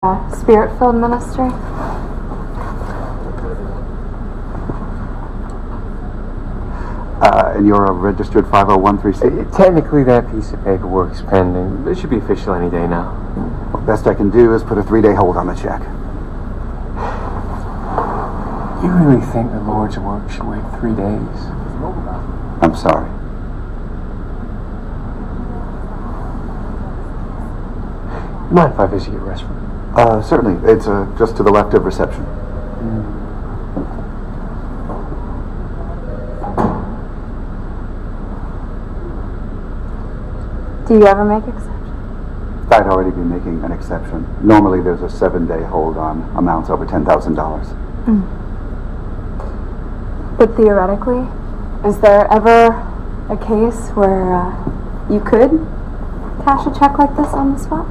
Spirit-filled ministry? And you're a registered 501(c)(3). Technically, that piece of paperwork's pending. It should be official any day now. Well, best I can do is put a 3-day hold on the check. You really think the Lord's work should wait 3 days? I'm sorry. Mind if I visit your restaurant? Certainly. It's just to the left of reception. Do you ever make exceptions? I'd already be making an exception. Normally there's a 7-day hold on amounts over $10,000. But theoretically, is there ever a case where you could cash a check like this on the spot?